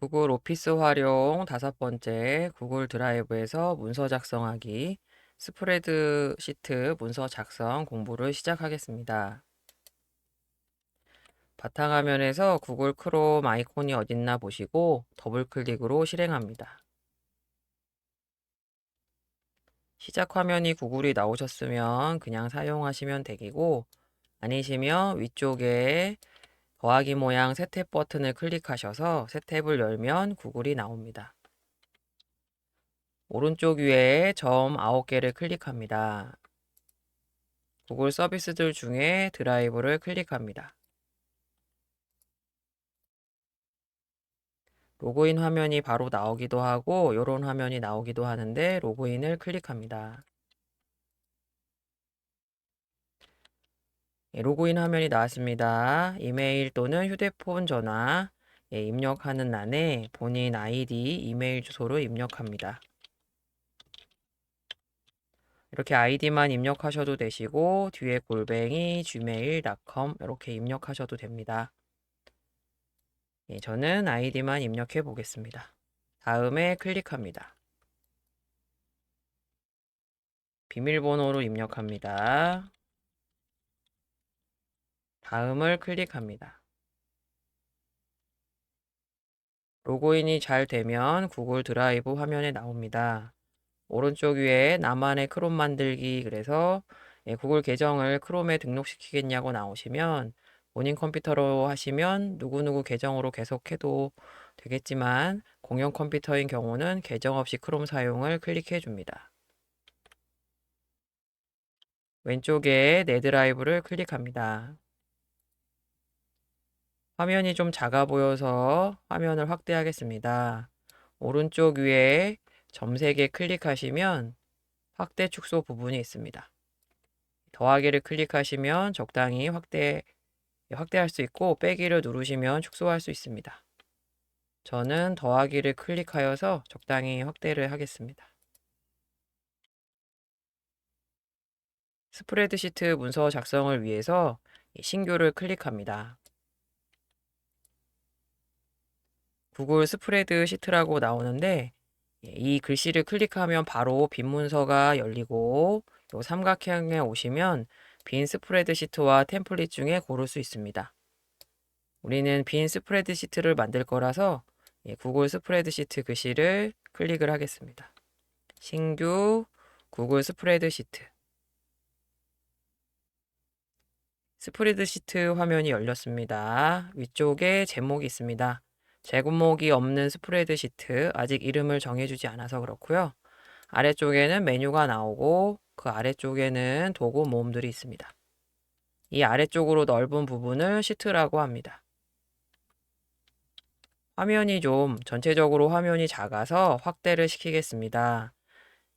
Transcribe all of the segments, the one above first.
구글 오피스 활용 5번째 구글 드라이브에서 문서 작성하기 스프레드시트 문서 작성 공부를 시작하겠습니다. 바탕화면에서 구글 크롬 아이콘이 어딨나 보시고 더블클릭으로 실행합니다. 시작 화면이 구글이 나오셨으면 그냥 사용하시면 되고, 아니시면 위쪽에 더하기 모양 새 탭 버튼을 클릭하셔서 새 탭을 열면 구글이 나옵니다. 오른쪽 위에 점 9개를 클릭합니다. 구글 서비스들 중에 드라이브를 클릭합니다. 로그인 화면이 바로 나오기도 하고 이런 화면이 나오기도 하는데 로그인을 클릭합니다. 로그인 화면이 나왔습니다. 이메일 또는 휴대폰 전화 입력하는欄에 본인 아이디, 이메일 주소를 입력합니다. 이렇게 아이디만 입력하셔도 되시고 뒤에 골뱅이 gmail.com 이렇게 입력하셔도 됩니다. 저는 아이디만 입력해 보겠습니다. 다음에 클릭합니다. 비밀번호로 입력합니다. 다음을 클릭합니다. 로그인이 잘 되면 구글 드라이브 화면에 나옵니다. 오른쪽 위에 나만의 크롬 만들기 그래서 구글 계정을 크롬에 등록시키겠냐고 나오시면 본인 컴퓨터로 하시면 누구누구 계정으로 계속해도 되겠지만 공용 컴퓨터인 경우는 계정 없이 크롬 사용을 클릭해 줍니다. 왼쪽에 내 드라이브를 클릭합니다. 화면이 좀 작아 보여서 화면을 확대하겠습니다. 오른쪽 위에 점 3개 클릭하시면 확대 축소 부분이 있습니다. 더하기를 클릭하시면 적당히 확대할 수 있고 빼기를 누르시면 축소할 수 있습니다. 저는 더하기를 클릭하여서 적당히 확대를 하겠습니다. 스프레드시트 문서 작성을 위해서 신규를 클릭합니다. 구글 스프레드시트라고 나오는데 이 글씨를 클릭하면 바로 빈 문서가 열리고 요 삼각형에 오시면 빈 스프레드시트와 템플릿 중에 고를 수 있습니다. 우리는 빈 스프레드시트를 만들 거라서 구글 스프레드시트 글씨를 클릭을 하겠습니다. 신규 구글 스프레드시트. 스프레드시트 화면이 열렸습니다. 위쪽에 제목이 있습니다. 제목이 없는 스프레드시트, 아직 이름을 정해주지 않아서 그렇고요. 아래쪽에는 메뉴가 나오고 그 아래쪽에는 도구 모음들이 있습니다. 이 아래쪽으로 넓은 부분을 시트라고 합니다. 화면이 전체적으로 화면이 작아서 확대를 시키겠습니다.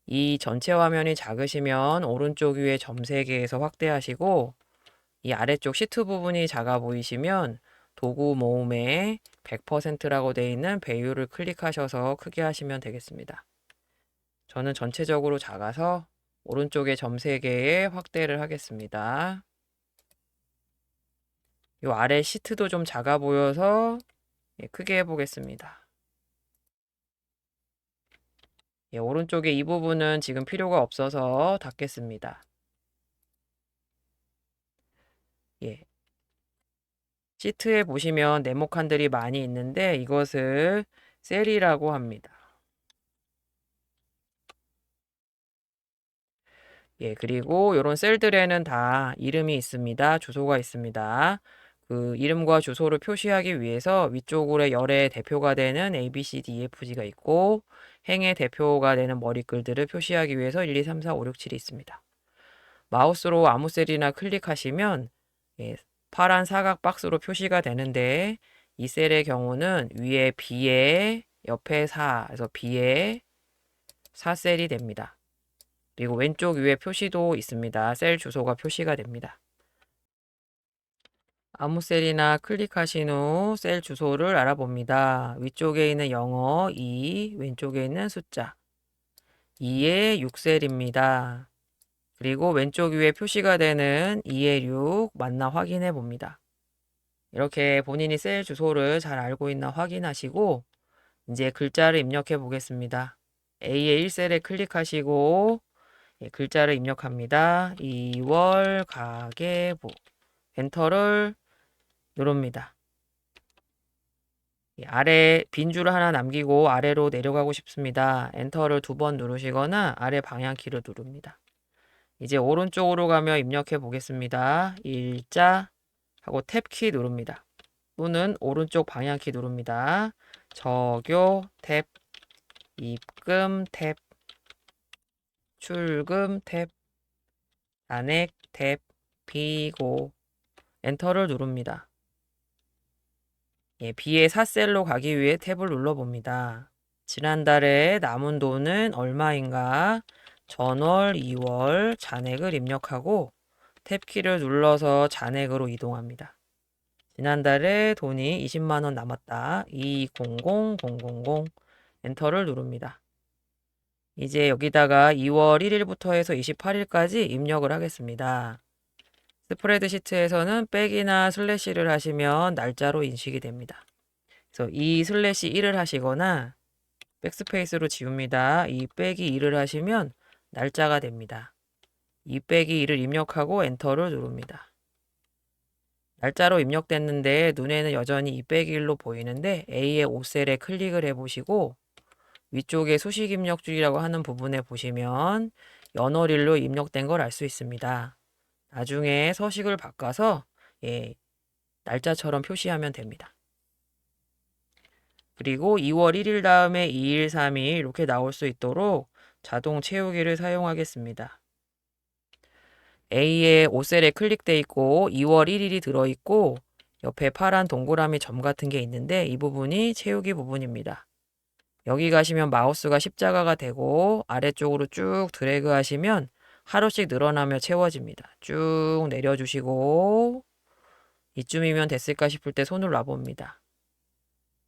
이 전체 화면이 작으시면 오른쪽 위에 점 3개에서 확대하시고 이 아래쪽 시트 부분이 작아 보이시면 도구 모음에 100%라고 되어 있는 배율을 클릭하셔서 크게 하시면 되겠습니다. 저는 전체적으로 작아서 오른쪽에 점 3개에 확대를 하겠습니다. 이 아래 시트도 좀 작아 보여서 크게 해보겠습니다. 오른쪽에 이 부분은 지금 필요가 없어서 닫겠습니다. 시트에 보시면 네모칸들이 많이 있는데 이것을 셀이라고 합니다. 그리고 이런 셀들에는 다 이름이 있습니다. 주소가 있습니다. 그 이름과 주소를 표시하기 위해서 위쪽으로 열의 대표가 되는 A, B, C, D, E, F, G가 있고 행의 대표가 되는 머리글들을 표시하기 위해서 1, 2, 3, 4, 5, 6, 7이 있습니다. 마우스로 아무 셀이나 클릭하시면 파란 사각 박스로 표시가 되는데 이 셀의 경우는 위에 B에 옆에 4, 그래서 B에 4셀이 됩니다. 그리고 왼쪽 위에 표시도 있습니다. 셀 주소가 표시가 됩니다. 아무 셀이나 클릭하신 후 셀 주소를 알아봅니다. 위쪽에 있는 영어 2, 왼쪽에 있는 숫자 2에 6셀입니다. 그리고 왼쪽 위에 표시가 되는 2에 6 맞나 확인해 봅니다. 이렇게 본인이 셀 주소를 잘 알고 있나 확인하시고 이제 글자를 입력해 보겠습니다. A의 1셀에 클릭하시고 글자를 입력합니다. 2월 가계부 엔터를 누릅니다. 아래 빈 줄을 하나 남기고 아래로 내려가고 싶습니다. 엔터를 2번 누르시거나 아래 방향키를 누릅니다. 이제 오른쪽으로 가며 입력해 보겠습니다. 일자 하고 탭키 누릅니다. 또는 오른쪽 방향키 누릅니다. 적요 탭, 입금 탭, 출금 탭, 잔액 탭, 비고 엔터를 누릅니다. B의 4셀로 가기 위해 탭을 눌러봅니다. 지난달에 남은 돈은 얼마인가? 전월, 2월 잔액을 입력하고 탭키를 눌러서 잔액으로 이동합니다. 지난달에 돈이 20만 원 남았다. 200000 엔터를 누릅니다. 이제 여기다가 2월 1일부터 해서 28일까지 입력을 하겠습니다. 스프레드시트에서는 백이나 슬래시를 하시면 날짜로 인식이 됩니다. 그래서 이 슬래시 1을 하시거나 백스페이스로 지웁니다. 이 빼기 2를 하시면 날짜가 됩니다. 이 빼기 2를 입력하고 엔터를 누릅니다. 날짜로 입력됐는데 눈에는 여전히 2 빼기 1로 보이는데 A의 5셀에 클릭을 해보시고 위쪽에 수식 입력줄이라고 하는 부분에 보시면 연월일로 입력된 걸 알 수 있습니다. 나중에 서식을 바꿔서 날짜처럼 표시하면 됩니다. 그리고 2월 1일 다음에 2일, 3일 이렇게 나올 수 있도록 자동 채우기를 사용하겠습니다. A의 5셀에 클릭돼 있고 2월 1일이 들어있고 옆에 파란 동그라미 점 같은 게 있는데 이 부분이 채우기 부분입니다. 여기 가시면 마우스가 십자가가 되고 아래쪽으로 쭉 드래그 하시면 하루씩 늘어나며 채워집니다. 쭉 내려주시고 이쯤이면 됐을까 싶을 때 손을 놔봅니다.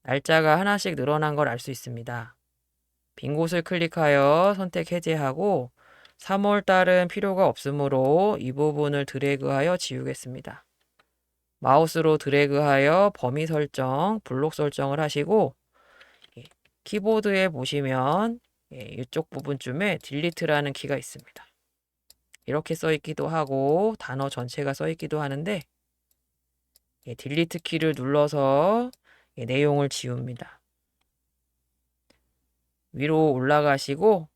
날짜가 하나씩 늘어난 걸 알 수 있습니다. 빈 곳을 클릭하여 선택 해제하고 3월 달은 필요가 없으므로 이 부분을 드래그하여 지우겠습니다. 마우스로 드래그하여 범위 설정, 블록 설정을 하시고 키보드에 보시면 이쪽 부분쯤에 딜리트라는 키가 있습니다. 이렇게 써 있기도 하고 단어 전체가 써 있기도 하는데 딜리트 키를 눌러서 내용을 지웁니다. 위로 올라가시고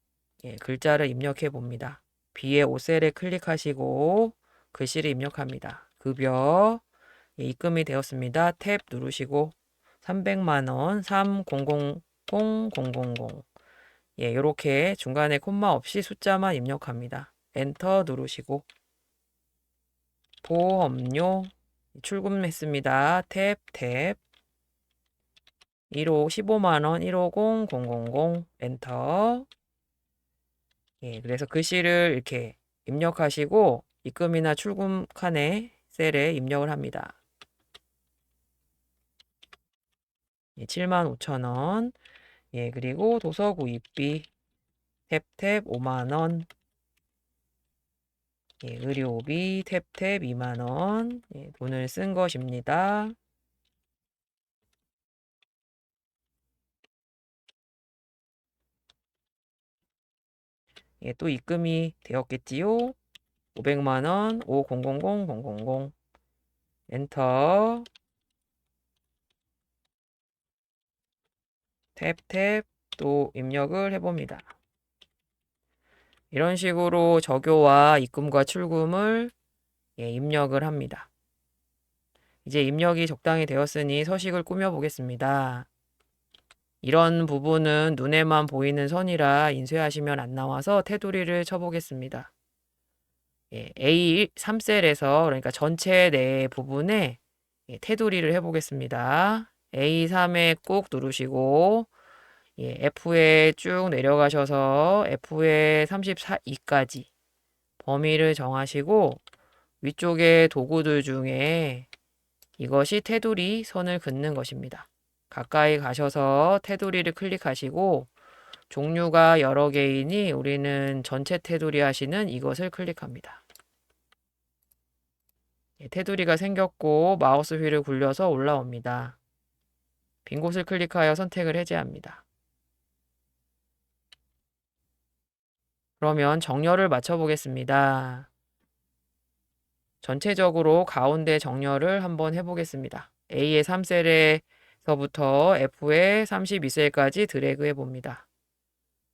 글자를 입력해 봅니다. B의 5셀에 클릭하시고 글씨를 입력합니다. 급여 입금이 되었습니다. 탭 누르시고 300만 원 30000000 이렇게 중간에 콤마 없이 숫자만 입력합니다. 엔터 누르시고 보험료 출금했습니다. 탭 1호 15만 원 150000 엔터. 그래서 글씨를 이렇게 입력하시고 입금이나 출금 칸에 셀에 입력을 합니다. 75,000원. 그리고 도서 구입비 탭 5만 원. 의료비 탭 2만 원. 돈을 쓴 것입니다. 또 입금이 되었겠지요. 500만 원 500000 엔터. 탭 또 입력을 해봅니다. 이런 식으로 적요와 입금과 출금을 입력을 합니다. 이제 입력이 적당히 되었으니 서식을 꾸며 보겠습니다. 이런 부분은 눈에만 보이는 선이라 인쇄하시면 안 나와서 테두리를 쳐보겠습니다. A 3셀에서 그러니까 전체 내 부분에 테두리를 해보겠습니다. A3에 꾹 누르시고 F에 쭉 내려가셔서 F에 34까지 범위를 정하시고 위쪽에 도구들 중에 이것이 테두리 선을 긋는 것입니다. 가까이 가셔서 테두리를 클릭하시고 종류가 여러 개이니 우리는 전체 테두리 하시는 이것을 클릭합니다. 테두리가 생겼고 마우스 휠을 굴려서 올라옵니다. 빈 곳을 클릭하여 선택을 해제합니다. 그러면 정렬을 맞춰 보겠습니다. 전체적으로 가운데 정렬을 한번 해보겠습니다. A의 3셀에서부터 F의 32셀까지 드래그 해봅니다.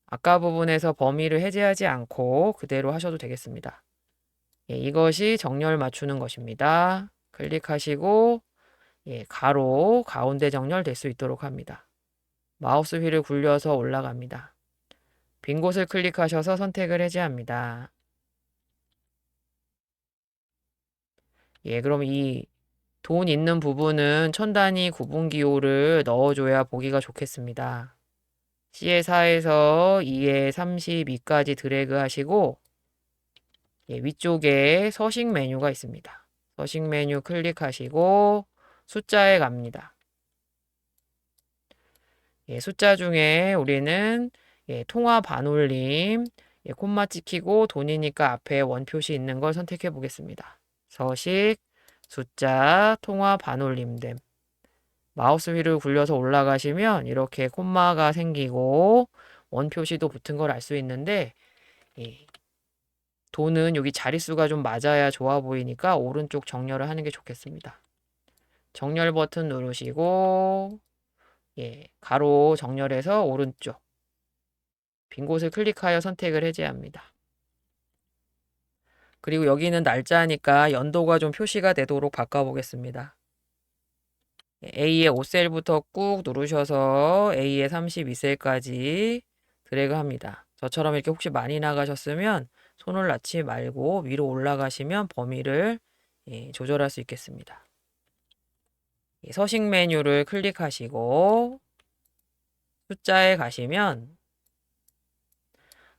아까 부분에서 범위를 해제하지 않고 그대로 하셔도 되겠습니다. 예, 이것이 정렬 맞추는 것입니다. 클릭하시고 가로 가운데 정렬 될 수 있도록 합니다. 마우스 휠을 굴려서 올라갑니다. 빈 곳을 클릭하셔서 선택을 해제합니다. 예, 그럼 이 돈 있는 부분은 천 단위 구분 기호를 넣어줘야 보기가 좋겠습니다. C의 4에서 2의 32까지 드래그 하시고 위쪽에 서식 메뉴가 있습니다. 서식 메뉴 클릭하시고 숫자에 갑니다. 숫자 중에 우리는 통화 반올림, 콤마 찍히고 돈이니까 앞에 원 표시 있는 걸 선택해 보겠습니다. 서식, 숫자, 통화 반올림됨. 마우스 휠을 굴려서 올라가시면 이렇게 콤마가 생기고 원 표시도 붙은 걸 알 수 있는데 돈은 여기 자릿수가 좀 맞아야 좋아 보이니까 오른쪽 정렬을 하는 게 좋겠습니다. 정렬 버튼 누르시고 가로 정렬해서 오른쪽 빈 곳을 클릭하여 선택을 해제합니다. 그리고 여기는 날짜니까 연도가 좀 표시가 되도록 바꿔보겠습니다. A의 5셀부터 꾹 누르셔서 A의 32셀까지 드래그 합니다. 저처럼 이렇게 혹시 많이 나가셨으면 손을 낳지 말고 위로 올라가시면 범위를 조절할 수 있겠습니다. 서식 메뉴를 클릭하시고 숫자에 가시면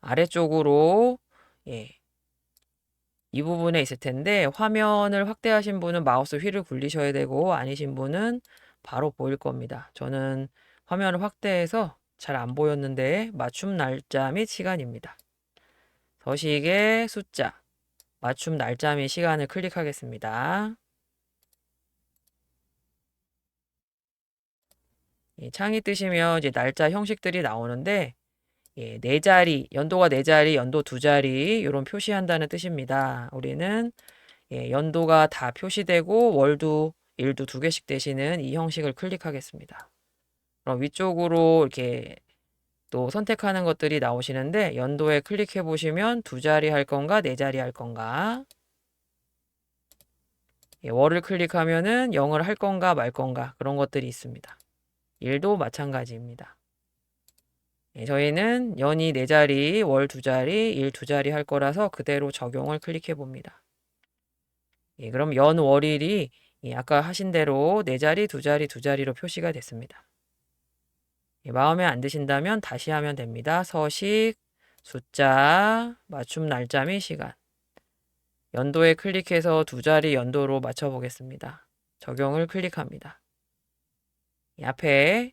아래쪽으로 이 부분에 있을 텐데 화면을 확대하신 분은 마우스 휠을 굴리셔야 되고 아니신 분은 바로 보일 겁니다. 저는 화면을 확대해서 잘 안 보였는데 맞춤 날짜 및 시간입니다. 서식의 숫자, 맞춤 날짜 및 시간을 클릭하겠습니다. 창이 뜨시면 이제 날짜 형식들이 나오는데 네 자리, 연도가 네 자리, 연도 두 자리 이런 표시한다는 뜻입니다. 우리는 연도가 다 표시되고 월도, 일도 두 개씩 되시는 이 형식을 클릭하겠습니다. 그럼 위쪽으로 이렇게 또 선택하는 것들이 나오시는데 연도에 클릭해 보시면 두 자리 할 건가 네 자리 할 건가 월을 클릭하면은 0을 할 건가 말 건가 그런 것들이 있습니다. 일도 마찬가지입니다. 저희는 연이 네 자리, 월 두 자리, 일 두 자리 할 거라서 그대로 적용을 클릭해 봅니다. 그럼 연, 월, 일이 아까 하신 대로 네 자리, 두 자리, 두 자리로 표시가 됐습니다. 마음에 안 드신다면 다시 하면 됩니다. 서식, 숫자, 맞춤 날짜 및 시간. 연도에 클릭해서 두 자리 연도로 맞춰 보겠습니다. 적용을 클릭합니다. 앞에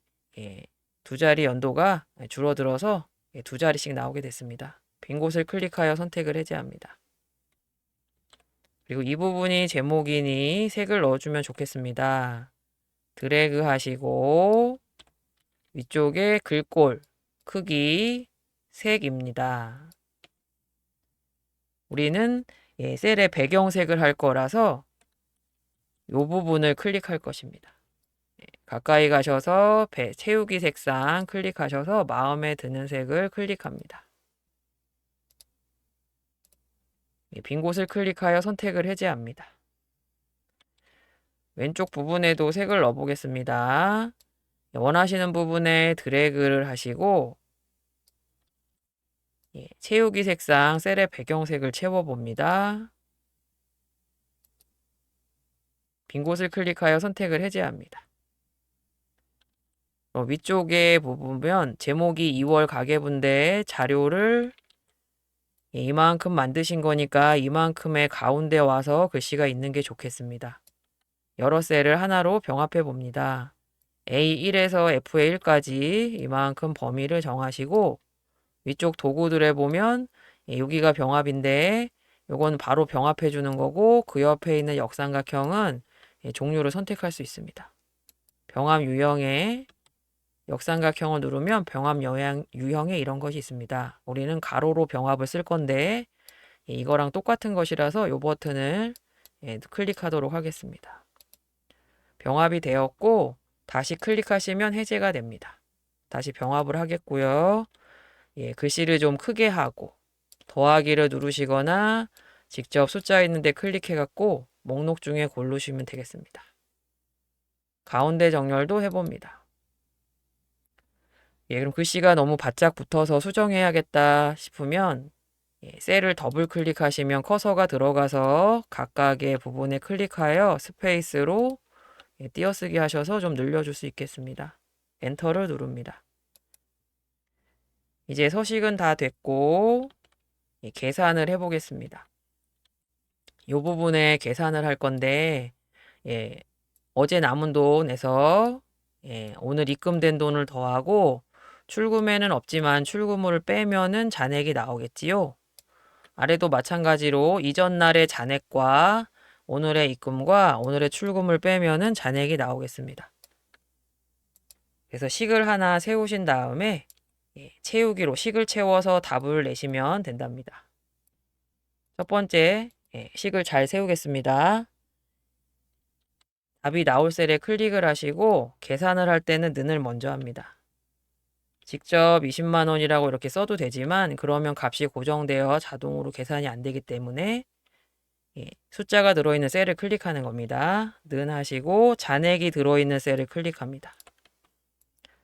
두 자리 연도가 줄어들어서 두 자리씩 나오게 됐습니다. 빈 곳을 클릭하여 선택을 해제합니다. 그리고 이 부분이 제목이니 색을 넣어주면 좋겠습니다. 드래그 하시고 위쪽에 글꼴 크기 색입니다. 우리는 셀의 배경색을 할 거라서 이 부분을 클릭할 것입니다. 가까이 가셔서 채우기 색상 클릭하셔서 마음에 드는 색을 클릭합니다. 빈 곳을 클릭하여 선택을 해제합니다. 왼쪽 부분에도 색을 넣어보겠습니다. 원하시는 부분에 드래그를 하시고 채우기 색상 셀의 배경색을 채워봅니다. 빈 곳을 클릭하여 선택을 해제합니다. 위쪽에 보면 제목이 2월 가계부인데 자료를 이만큼 만드신 거니까 이만큼의 가운데 와서 글씨가 있는 게 좋겠습니다. 여러 셀을 하나로 병합해 봅니다. A1에서 F의 1까지 이만큼 범위를 정하시고 위쪽 도구들에 보면 여기가 병합인데 요건 바로 병합해 주는 거고 그 옆에 있는 역삼각형은 종류를 선택할 수 있습니다. 병합 유형의 역삼각형을 누르면 병합 유형에 이런 것이 있습니다. 우리는 가로로 병합을 쓸 건데 이거랑 똑같은 것이라서 이 버튼을 클릭하도록 하겠습니다. 병합이 되었고 다시 클릭하시면 해제가 됩니다. 다시 병합을 하겠고요. 글씨를 좀 크게 하고 더하기를 누르시거나 직접 숫자 있는데 클릭해갖고 목록 중에 고르시면 되겠습니다. 가운데 정렬도 해봅니다. 그럼 글씨가 너무 바짝 붙어서 수정해야겠다 싶으면 셀을 더블 클릭하시면 커서가 들어가서 각각의 부분에 클릭하여 스페이스로 띄어쓰기 하셔서 좀 늘려줄 수 있겠습니다. 엔터를 누릅니다. 이제 서식은 다 됐고 계산을 해보겠습니다. 이 부분에 계산을 할 건데 어제 남은 돈에서 오늘 입금된 돈을 더하고 출금에는 없지만 출금을 빼면은 잔액이 나오겠지요. 아래도 마찬가지로 이전 날의 잔액과 오늘의 입금과 오늘의 출금을 빼면은 잔액이 나오겠습니다. 그래서 식을 하나 세우신 다음에 채우기로 식을 채워서 답을 내시면 된답니다. 첫 번째 식을 잘 세우겠습니다. 답이 나올 셀에 클릭을 하시고 계산을 할 때는 는을 먼저 합니다. 직접 20만 원이라고 이렇게 써도 되지만 그러면 값이 고정되어 자동으로 계산이 안 되기 때문에 숫자가 들어있는 셀을 클릭하는 겁니다. 는 하시고 잔액이 들어있는 셀을 클릭합니다.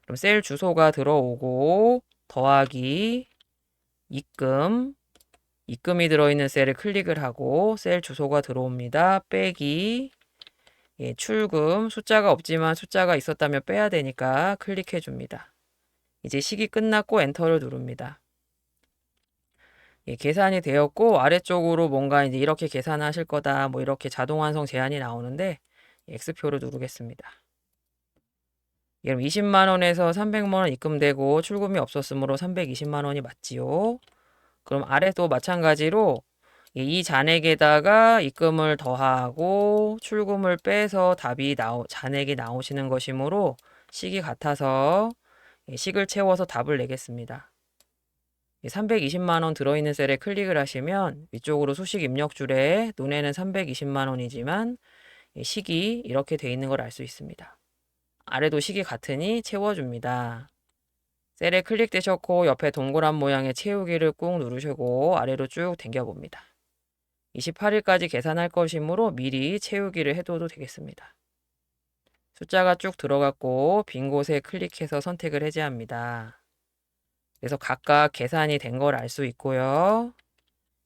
그럼 셀 주소가 들어오고 더하기 입금이 들어있는 셀을 클릭을 하고 셀 주소가 들어옵니다. 빼기 출금 숫자가 없지만 숫자가 있었다면 빼야 되니까 클릭해 줍니다. 이제 식이 끝났고 엔터를 누릅니다. 계산이 되었고 아래쪽으로 뭔가 이제 이렇게 계산하실 거다 뭐 이렇게 자동 완성 제한이 나오는데 X표를 누르겠습니다. 그럼 20만 원에서 300만 원 입금되고 출금이 없었으므로 320만 원이 맞지요. 그럼 아래도 마찬가지로 이 잔액에다가 입금을 더하고 출금을 빼서 잔액이 나오시는 것이므로 식이 같아서 식을 채워서 답을 내겠습니다. 320만 원 들어있는 셀에 클릭을 하시면 위쪽으로 수식 입력줄에 눈에는 320만 원이지만 식이 이렇게 돼 있는 걸 알 수 있습니다. 아래도 식이 같으니 채워줍니다. 셀에 클릭되셨고 옆에 동그란 모양의 채우기를 꾹 누르시고 아래로 쭉 당겨봅니다. 28일까지 계산할 것이므로 미리 채우기를 해둬도 되겠습니다. 숫자가 쭉 들어갔고 빈 곳에 클릭해서 선택을 해제합니다. 그래서 각각 계산이 된 걸 알 수 있고요.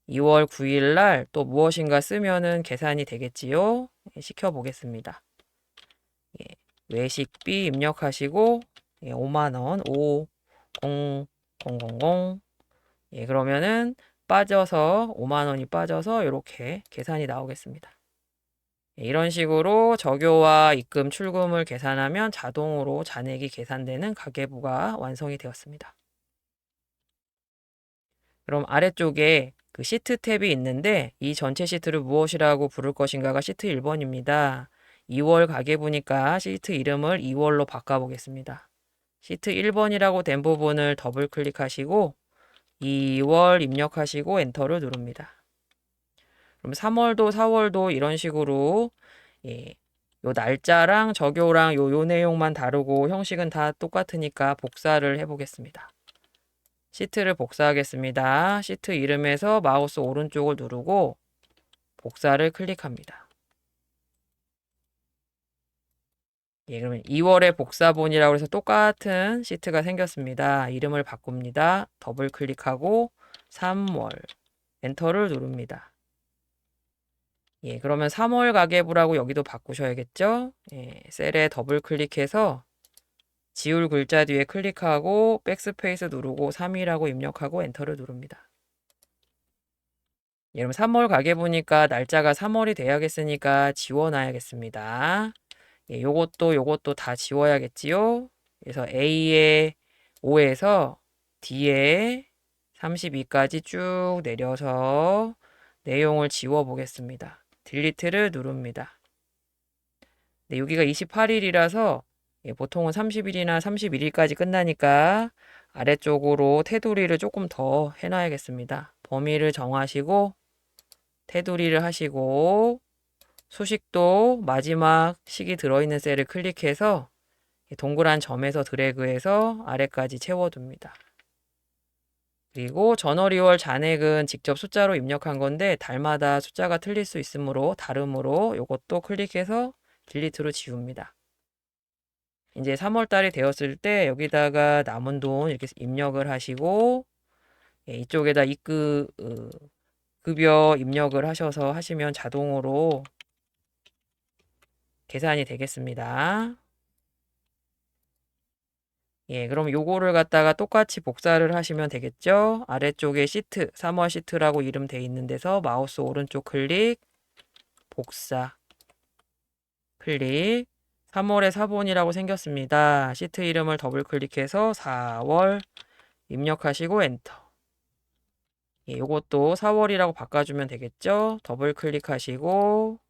2월 9일 날 또 무엇인가 쓰면은 계산이 되겠지요. 시켜보겠습니다. 외식비 입력하시고 5만원 50000 그러면은 빠져서 5만원이 빠져서 이렇게 계산이 나오겠습니다. 이런 식으로 적요와 입금, 출금을 계산하면 자동으로 잔액이 계산되는 가계부가 완성이 되었습니다. 그럼 아래쪽에 그 시트 탭이 있는데 이 전체 시트를 무엇이라고 부를 것인가가 시트 1번입니다. 2월 가계부니까 시트 이름을 2월로 바꿔보겠습니다. 시트 1번이라고 된 부분을 더블 클릭하시고 2월 입력하시고 엔터를 누릅니다. 그럼 3월도 4월도 이런 식으로 요 날짜랑 적요랑 요 내용만 다르고 형식은 다 똑같으니까 복사를 해보겠습니다. 시트를 복사하겠습니다. 시트 이름에서 마우스 오른쪽을 누르고 복사를 클릭합니다. 그러면 2월의 복사본이라고 해서 똑같은 시트가 생겼습니다. 이름을 바꿉니다. 더블 클릭하고 3월 엔터를 누릅니다. 그러면 3월 가계부라고 여기도 바꾸셔야겠죠? 셀에 더블 클릭해서 지울 글자 뒤에 클릭하고 백스페이스 누르고 3이라고 입력하고 엔터를 누릅니다. 그럼 3월 가계부니까 날짜가 3월이 돼야겠으니까 지워놔야겠습니다. 요것도 다 지워야겠지요? 그래서 A의 5에서 D의 32까지 쭉 내려서 내용을 지워 보겠습니다. 딜리트를 누릅니다. 여기가 28일이라서 보통은 30일이나 31일까지 끝나니까 아래쪽으로 테두리를 조금 더 해놔야겠습니다. 범위를 정하시고 테두리를 하시고 수식도 마지막 식이 들어있는 셀을 클릭해서 동그란 점에서 드래그해서 아래까지 채워둡니다. 그리고 전월, 2월 잔액은 직접 숫자로 입력한 건데 달마다 숫자가 틀릴 수 있으므로 다름으로 이것도 클릭해서 딜리트로 지웁니다. 이제 3월 달이 되었을 때 여기다가 남은 돈 이렇게 입력을 하시고 이쪽에다 급여 입력을 하셔서 하시면 자동으로 계산이 되겠습니다. 그럼 요거를 갖다가 똑같이 복사를 하시면 되겠죠? 아래쪽에 시트, 3월 시트라고 이름 돼 있는 데서 마우스 오른쪽 클릭, 복사, 클릭, 3월에 4번이라고 생겼습니다. 시트 이름을 더블 클릭해서 4월 입력하시고 엔터. 요것도 4월이라고 바꿔주면 되겠죠? 더블 클릭하시고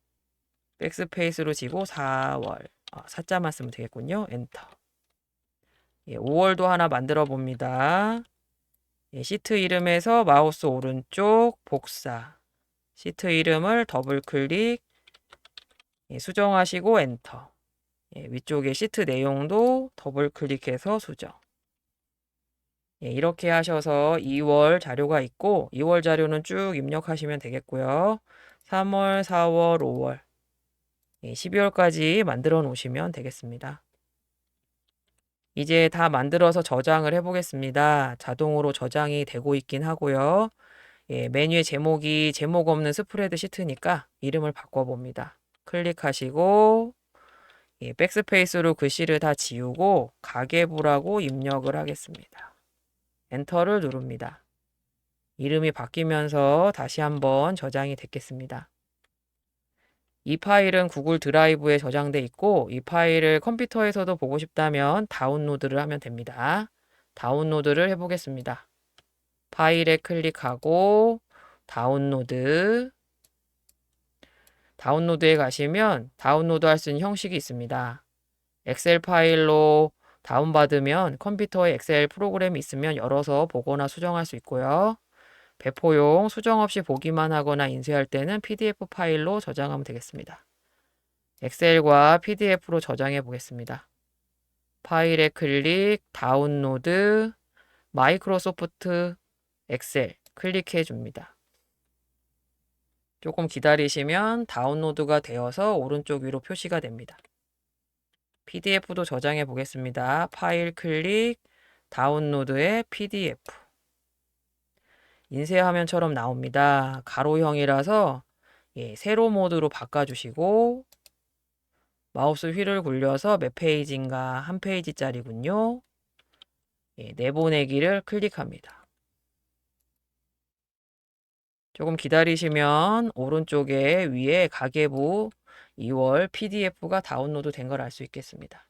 백스페이스로 지고 4월. 4자만 쓰면 되겠군요. 엔터. 5월도 하나 만들어 봅니다. 시트 이름에서 마우스 오른쪽 복사. 시트 이름을 더블 클릭. 수정하시고 엔터. 위쪽에 시트 내용도 더블 클릭해서 수정. 이렇게 하셔서 2월 자료가 있고 2월 자료는 쭉 입력하시면 되겠고요. 3월, 4월, 5월, 12월까지 만들어 놓으시면 되겠습니다. 이제 다 만들어서 저장을 해보겠습니다. 자동으로 저장이 되고 있긴 하고요. 메뉴의 제목이 제목 없는 스프레드 시트니까 이름을 바꿔봅니다. 클릭하시고 백스페이스로 글씨를 다 지우고 가계부라고 입력을 하겠습니다. 엔터를 누릅니다. 이름이 바뀌면서 다시 한번 저장이 됐겠습니다. 이 파일은 구글 드라이브에 저장돼 있고 이 파일을 컴퓨터에서도 보고 싶다면 다운로드를 하면 됩니다. 다운로드를 해보겠습니다. 파일에 클릭하고 다운로드에 가시면 다운로드 할 수 있는 형식이 있습니다. 엑셀 파일로 다운받으면 컴퓨터에 엑셀 프로그램이 있으면 열어서 보거나 수정할 수 있고요. 배포용 수정 없이 보기만 하거나 인쇄할 때는 PDF 파일로 저장하면 되겠습니다. 엑셀과 PDF로 저장해 보겠습니다. 파일에 클릭, 다운로드, 마이크로소프트 엑셀 클릭해 줍니다. 조금 기다리시면 다운로드가 되어서 오른쪽 위로 표시가 됩니다. PDF도 저장해 보겠습니다. 파일 클릭, 다운로드의 PDF. 인쇄 화면처럼 나옵니다. 가로형이라서 세로 모드로 바꿔주시고 마우스 휠을 굴려서 몇 페이지인가 한 페이지짜리군요. 내보내기를 클릭합니다. 조금 기다리시면 오른쪽에 위에 가계부 2월 PDF가 다운로드 된 걸 알 수 있겠습니다.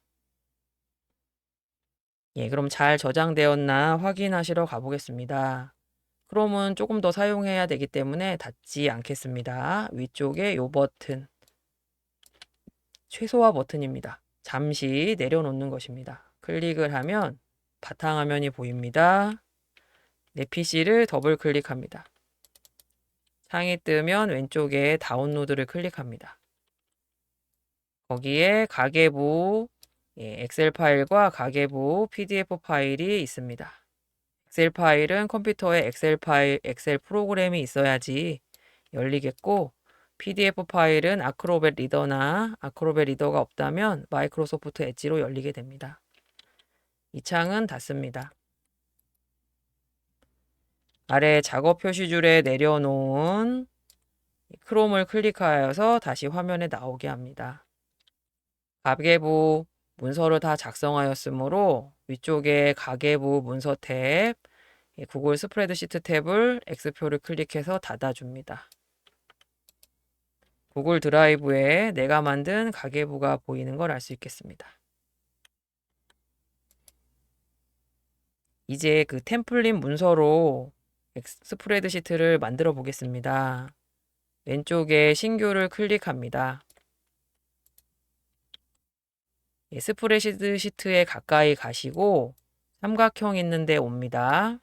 그럼 잘 저장되었나 확인하시러 가보겠습니다. 크롬은 조금 더 사용해야 되기 때문에 닫지 않겠습니다. 위쪽에 이 버튼, 최소화 버튼입니다. 잠시 내려놓는 것입니다. 클릭을 하면 바탕화면이 보입니다. 내 PC를 더블 클릭합니다. 창이 뜨면 왼쪽에 다운로드를 클릭합니다. 거기에 가계부 엑셀 파일과 가계부 PDF 파일이 있습니다. 엑셀 파일은 컴퓨터에 엑셀 프로그램이 있어야지 열리겠고 PDF 파일은 아크로벳 리더나 아크로벳 리더가 없다면 마이크로소프트 엣지로 열리게 됩니다. 이 창은 닫습니다. 아래 작업 표시줄에 내려놓은 크롬을 클릭하여서 다시 화면에 나오게 합니다. 가계부 문서를 다 작성하였으므로 위쪽에 가계부 문서 탭, 구글 스프레드시트 탭을 X표를 클릭해서 닫아줍니다. 구글 드라이브에 내가 만든 가계부가 보이는 걸 알 수 있겠습니다. 이제 그 템플릿 문서로 스프레드시트를 만들어 보겠습니다. 왼쪽에 신규를 클릭합니다. 예, 스프레드 시트에 가까이 가시고 삼각형 있는데 옵니다.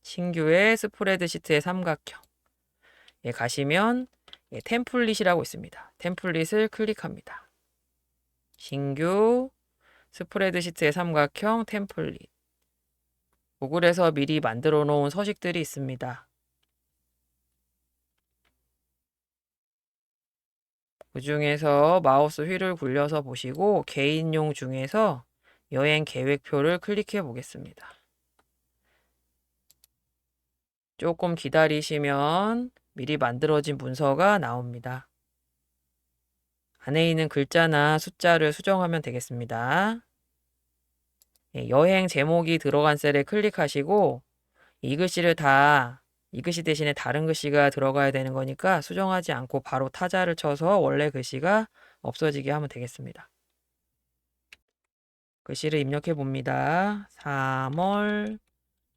신규의 스프레드 시트의 삼각형. 예, 가시면 예, 템플릿이라고 있습니다. 템플릿을 클릭합니다. 신규 스프레드 시트의 삼각형 템플릿. 구글에서 미리 만들어 놓은 서식들이 있습니다. 그 중에서 마우스 휠을 굴려서 보시고 개인용 중에서 여행 계획표를 클릭해 보겠습니다. 조금 기다리시면 미리 만들어진 문서가 나옵니다. 안에 있는 글자나 숫자를 수정하면 되겠습니다. 예, 여행 제목이 들어간 셀에 클릭하시고 이 글씨를 이 글씨 대신에 다른 글씨가 들어가야 되는 거니까 수정하지 않고 바로 타자를 쳐서 원래 글씨가 없어지게 하면 되겠습니다. 글씨를 입력해 봅니다. 3월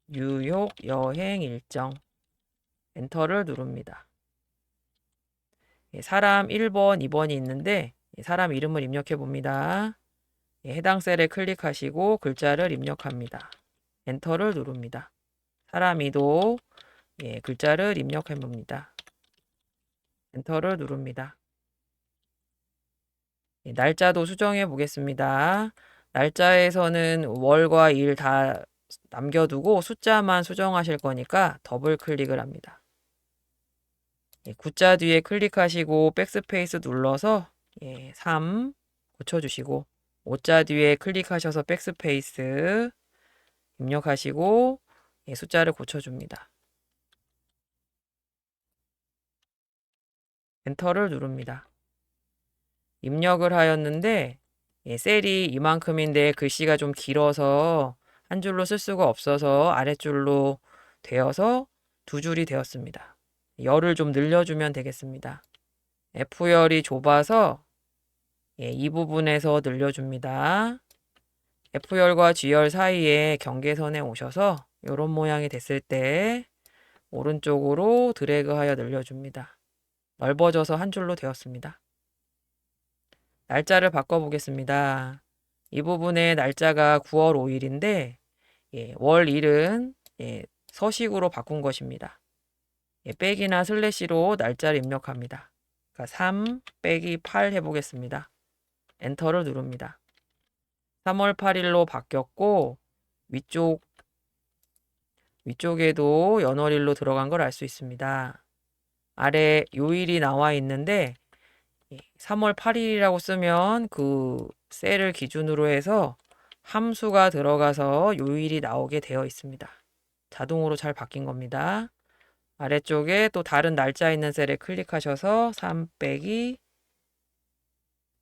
뉴욕 여행 일정. 엔터를 누릅니다. 예, 사람 1번, 2번이 있는데 사람 이름을 입력해 봅니다. 예, 해당 셀에 클릭하시고 글자를 입력합니다. 엔터를 누릅니다. 사람 2도 예, 글자를 입력해 봅니다. 엔터를 누릅니다. 예, 날짜도 수정해 보겠습니다. 날짜에서는 월과 일 다 남겨두고 숫자만 수정하실 거니까 더블 클릭을 합니다. 예, 9자 뒤에 클릭하시고 백스페이스 눌러서 3 고쳐주시고 5자 뒤에 클릭하셔서 백스페이스 입력하시고 숫자를 고쳐줍니다. 엔터를 누릅니다. 입력을 하였는데 셀이 이만큼인데 글씨가 좀 길어서 한 줄로 쓸 수가 없어서 아랫줄로 되어서 두 줄이 되었습니다. 열을 좀 늘려주면 되겠습니다. F열이 좁아서 이 부분에서 늘려줍니다. F열과 G열 사이에 경계선에 오셔서 이런 모양이 됐을 때 오른쪽으로 드래그하여 늘려줍니다. 넓어져서 한 줄로 되었습니다. 날짜를 바꿔보겠습니다. 이 부분에 날짜가 9월 5일인데 월 1은 서식으로 바꾼 것입니다. 빼기나 슬래시로 날짜를 입력합니다. 그러니까 3 빼기 8 해보겠습니다. 엔터를 누릅니다. 3월 8일로 바뀌었고 위쪽에도 연월일로 들어간 걸 알 수 있습니다. 아래 요일이 나와 있는데 3월 8일이라고 쓰면 그 셀을 기준으로 해서 함수가 들어가서 요일이 나오게 되어 있습니다. 자동으로 잘 바뀐 겁니다. 아래쪽에 또 다른 날짜 있는 셀에 클릭하셔서 3 빼기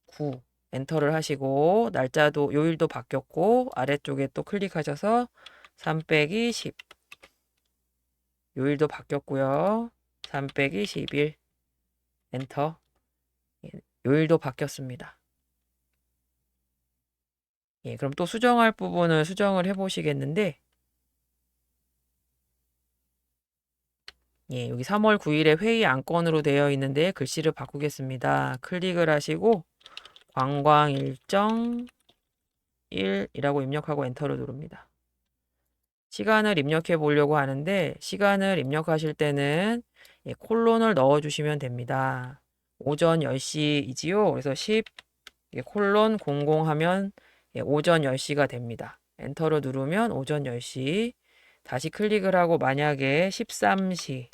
9 엔터를 하시고 날짜도 요일도 바뀌었고 아래쪽에 또 클릭하셔서 3 빼기 10 요일도 바뀌었고요. 3 빼기 11 엔터 요일도 바뀌었습니다. 그럼 또 수정할 부분을 수정을 해보시겠는데 여기 3월 9일에 회의 안건으로 되어 있는데 글씨를 바꾸겠습니다. 클릭을 하시고 관광 일정 1이라고 입력하고 엔터를 누릅니다. 시간을 입력해 보려고 하는데 시간을 입력하실 때는 콜론을 넣어 주시면 됩니다. 오전 10시이지요. 그래서 10 콜론 00 하면 오전 10시가 됩니다. 엔터를 누르면 오전 10시 다시 클릭을 하고 만약에 13시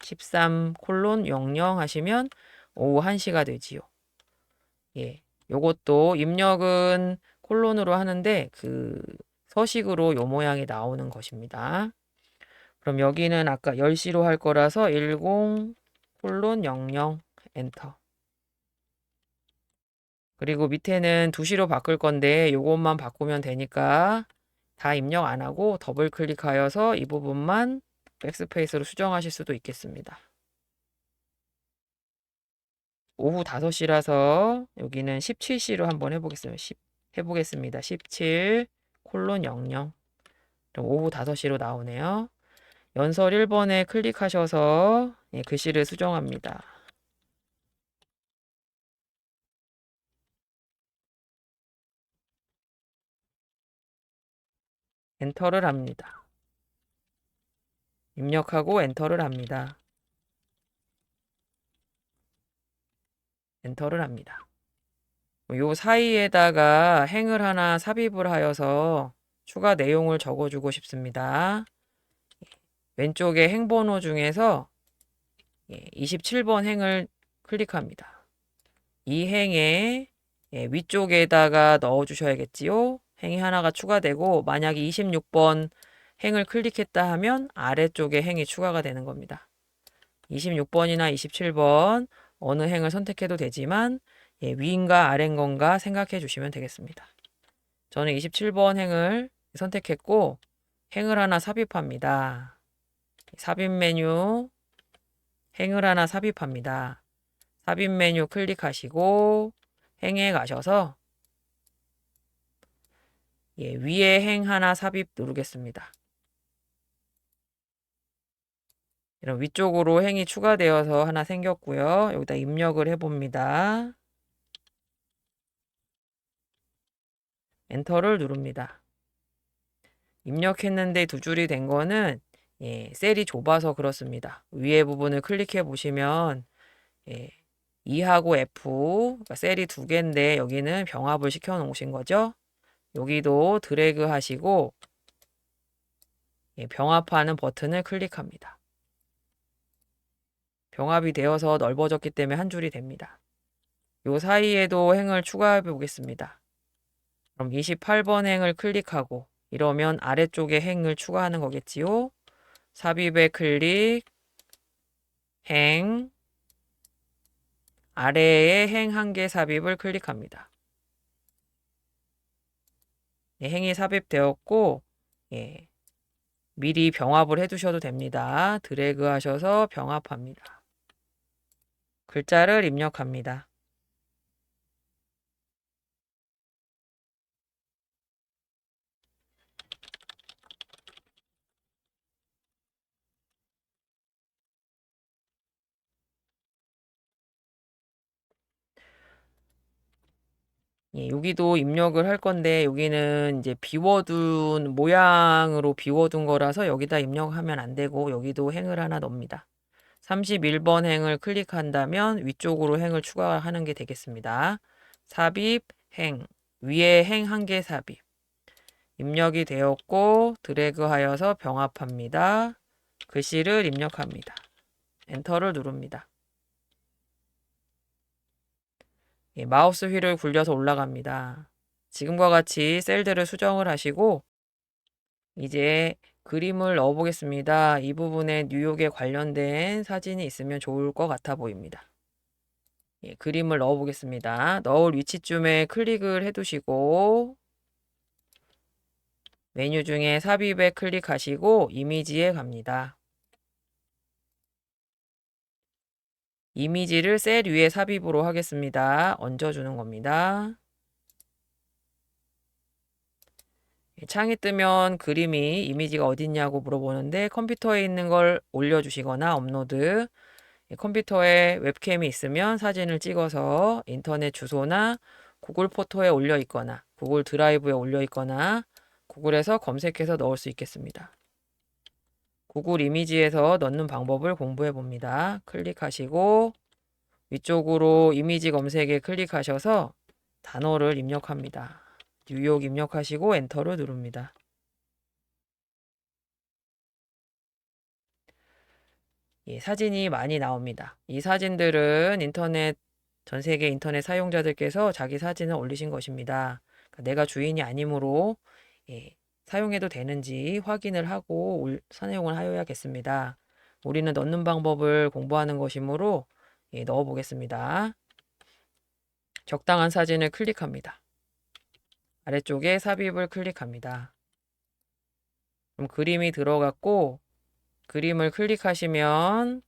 13 콜론 00 하시면 오후 1시가 되지요. 요것도 입력은 콜론으로 하는데 그 서식으로 요 모양이 나오는 것입니다. 그럼 여기는 아까 10시로 할 거라서 10 콜론 00 엔터. 그리고 밑에는 2시로 바꿀 건데 요것만 바꾸면 되니까 다 입력 안 하고 더블 클릭하여서 이 부분만 백스페이스로 수정하실 수도 있겠습니다. 오후 5시라서 여기는 17시로 한번 해보겠습니다. 17 콜론 00 그럼 오후 5시로 나오네요. 연설 1번에 클릭하셔서 글씨를 수정합니다. 엔터를 합니다. 입력하고 엔터를 합니다. 엔터를 합니다. 요 사이에다가 행을 하나 삽입을 하여서 추가 내용을 적어주고 싶습니다. 왼쪽에 행번호 중에서 27번 행을 클릭합니다. 이 행에 위쪽에다가 넣어주셔야겠지요. 행이 하나가 추가되고 만약에 26번 행을 클릭했다 하면 아래쪽에 행이 추가가 되는 겁니다. 26번이나 27번 어느 행을 선택해도 되지만 위인가 아래인 건가 생각해 주시면 되겠습니다. 저는 27번 행을 선택했고 행을 하나 삽입합니다. 삽입 메뉴 행을 하나 삽입합니다. 삽입 메뉴 클릭하시고 행에 가셔서 위에 행 하나 삽입 누르겠습니다. 이런 위쪽으로 행이 추가되어서 하나 생겼고요. 여기다 입력을 해봅니다. 엔터를 누릅니다. 입력했는데 두 줄이 된 거는 셀이 좁아서 그렇습니다. 위에 부분을 클릭해 보시면 E하고 F, 그러니까 셀이 두 개인데 여기는 병합을 시켜 놓으신 거죠. 여기도 드래그 하시고 병합하는 버튼을 클릭합니다. 병합이 되어서 넓어졌기 때문에 한 줄이 됩니다. 요 사이에도 행을 추가해 보겠습니다. 그럼 28번 행을 클릭하고 이러면 아래쪽에 행을 추가하는 거겠지요. 삽입에 클릭, 행, 아래에 행 한 개 삽입을 클릭합니다. 행이 삽입되었고 미리 병합을 해두셔도 됩니다. 드래그 하셔서 병합합니다. 글자를 입력합니다. 여기도 입력을 할 건데 여기는 이제 비워둔 모양으로 비워둔 거라서 여기다 입력하면 안 되고 여기도 행을 하나 넣습니다. 31번 행을 클릭한다면 위쪽으로 행을 추가하는 게 되겠습니다. 삽입, 행, 위에 행 한 개 삽입. 입력이 되었고 드래그 하여서 병합합니다. 글씨를 입력합니다. 엔터를 누릅니다. 마우스 휠을 굴려서 올라갑니다. 지금과 같이 셀들을 수정을 하시고 이제 그림을 넣어 보겠습니다. 이 부분에 뉴욕에 관련된 사진이 있으면 좋을 것 같아 보입니다. 그림을 넣어 보겠습니다. 넣을 위치쯤에 클릭을 해 두시고 메뉴 중에 삽입에 클릭하시고 이미지에 갑니다. 이미지를 셀 위에 삽입으로 하겠습니다. 얹어주는 겁니다. 창이 뜨면 그림이 이미지가 어딨냐고 물어보는데 컴퓨터에 있는 걸 올려주시거나 업로드, 컴퓨터에 웹캠이 있으면 사진을 찍어서 인터넷 주소나 구글 포토에 올려 있거나 구글 드라이브에 올려 있거나 구글에서 검색해서 넣을 수 있겠습니다. 구글 이미지에서 넣는 방법을 공부해 봅니다. 클릭하시고 위쪽으로 이미지 검색에 클릭하셔서 단어를 입력합니다. 뉴욕 입력하시고 엔터를 누릅니다. 사진이 많이 나옵니다. 이 사진들은 전 세계 인터넷 사용자들께서 자기 사진을 올리신 것입니다. 그러니까 내가 주인이 아니므로 사용해도 되는지 확인을 하고 사용을 하여야겠습니다. 우리는 넣는 방법을 공부하는 것이므로 넣어 보겠습니다. 적당한 사진을 클릭합니다. 아래쪽에 삽입을 클릭합니다. 그럼 그림이 들어갔고 그림을 클릭하시면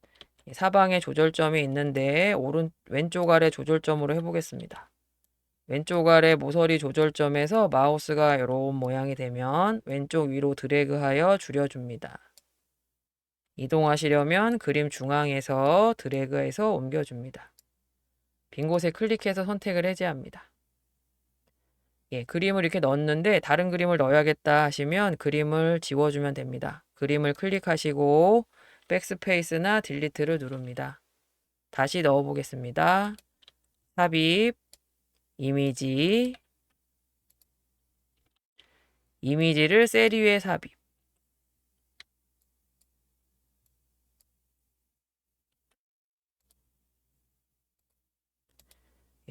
사방에 조절점이 있는데 왼쪽 아래 조절점으로 해보겠습니다. 왼쪽 아래 모서리 조절점에서 마우스가 이런 모양이 되면 왼쪽 위로 드래그하여 줄여줍니다. 이동하시려면 그림 중앙에서 드래그해서 옮겨줍니다. 빈 곳에 클릭해서 선택을 해제합니다. 예, 그림을 이렇게 넣었는데 다른 그림을 넣어야겠다 하시면 그림을 지워주면 됩니다. 그림을 클릭하시고 백스페이스나 딜리트를 누릅니다. 다시 넣어보겠습니다. 삽입, 이미지, 이미지를 셀 위에 삽입.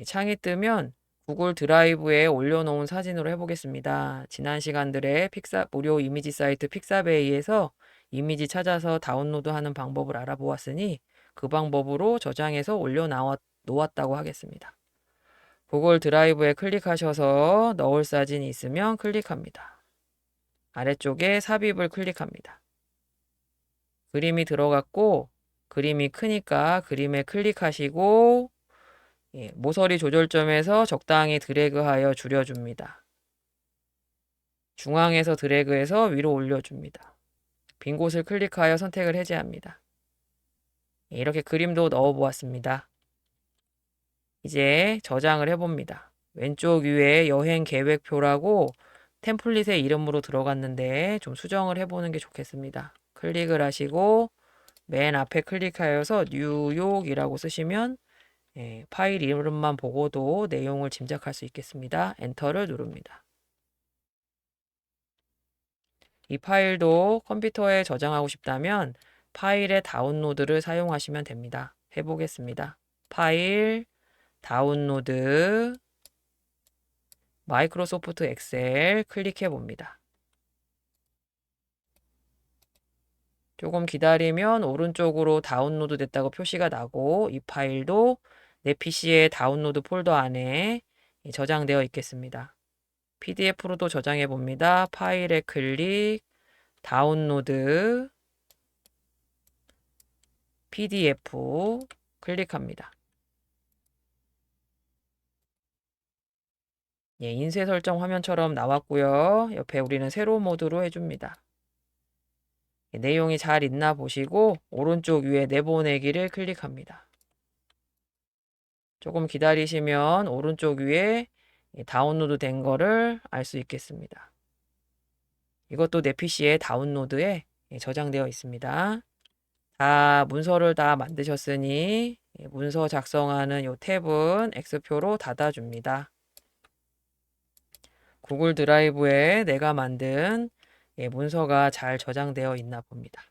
창이 뜨면 구글 드라이브에 올려놓은 사진으로 해보겠습니다. 지난 시간들의 무료 이미지 사이트 픽사베이에서 이미지 찾아서 다운로드하는 방법을 알아보았으니 그 방법으로 저장해서 놓았다고 하겠습니다. 구글 드라이브에 클릭하셔서 넣을 사진이 있으면 클릭합니다. 아래쪽에 삽입을 클릭합니다. 그림이 들어갔고 그림이 크니까 그림에 클릭하시고 모서리 조절점에서 적당히 드래그하여 줄여줍니다. 중앙에서 드래그해서 위로 올려줍니다. 빈 곳을 클릭하여 선택을 해제합니다. 이렇게 그림도 넣어보았습니다. 이제 저장을 해봅니다. 왼쪽 위에 여행 계획표라고 템플릿의 이름으로 들어갔는데 좀 수정을 해보는 게 좋겠습니다. 클릭을 하시고 맨 앞에 클릭하여서 뉴욕이라고 쓰시면 파일 이름만 보고도 내용을 짐작할 수 있겠습니다. 엔터를 누릅니다. 이 파일도 컴퓨터에 저장하고 싶다면 파일의 다운로드를 사용하시면 됩니다. 해보겠습니다. 파일, 다운로드, 마이크로소프트 엑셀 클릭해 봅니다. 조금 기다리면 오른쪽으로 다운로드 됐다고 표시가 나고 이 파일도 내 PC의 다운로드 폴더 안에 저장되어 있겠습니다. PDF로도 저장해 봅니다. 파일에 클릭, 다운로드, PDF 클릭합니다. 인쇄 설정 화면처럼 나왔고요. 옆에 우리는 세로 모드로 해줍니다. 내용이 잘 있나 보시고 오른쪽 위에 내보내기를 클릭합니다. 조금 기다리시면 오른쪽 위에 다운로드 된 거를 알 수 있겠습니다. 이것도 내 PC에 다운로드에 저장되어 있습니다. 문서를 다 만드셨으니 문서 작성하는 이 탭은 X표로 닫아줍니다. 구글 드라이브에 내가 만든 문서가 잘 저장되어 있나 봅니다.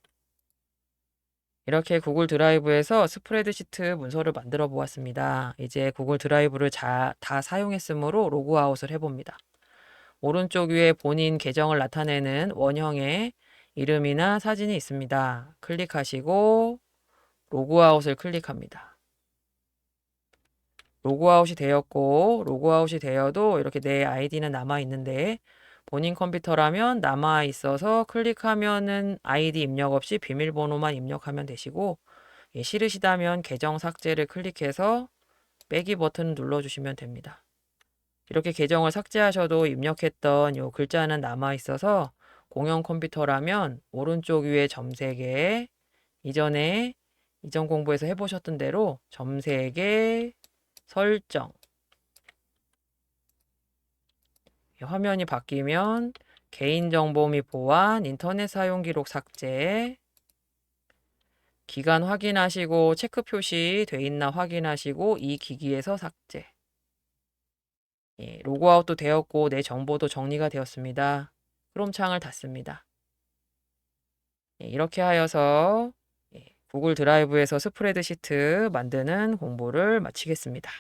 이렇게 구글 드라이브에서 스프레드시트 문서를 만들어 보았습니다. 이제 구글 드라이브를 다 사용했으므로 로그아웃을 해봅니다. 오른쪽 위에 본인 계정을 나타내는 원형의 이름이나 사진이 있습니다. 클릭하시고 로그아웃을 클릭합니다. 로그아웃이 되었고 로그아웃이 되어도 이렇게 내 아이디는 남아 있는데 본인 컴퓨터라면 남아 있어서 클릭하면은 아이디 입력 없이 비밀번호만 입력하면 되시고 싫으시다면 계정 삭제를 클릭해서 빼기 버튼 눌러주시면 됩니다. 이렇게 계정을 삭제하셔도 입력했던 이 글자는 남아 있어서 공용 컴퓨터라면 오른쪽 위에 점 3개 이전 공부에서 해보셨던 대로 점 3개 설정 화면이 바뀌면 개인정보 및 보안, 인터넷 사용 기록 삭제 기간 확인하시고 체크 표시 돼 있나 확인하시고 이 기기에서 삭제 로그아웃도 되었고 내 정보도 정리가 되었습니다. 크롬 창을 닫습니다. 이렇게 하여서 구글 드라이브에서 스프레드시트 만드는 공부를 마치겠습니다.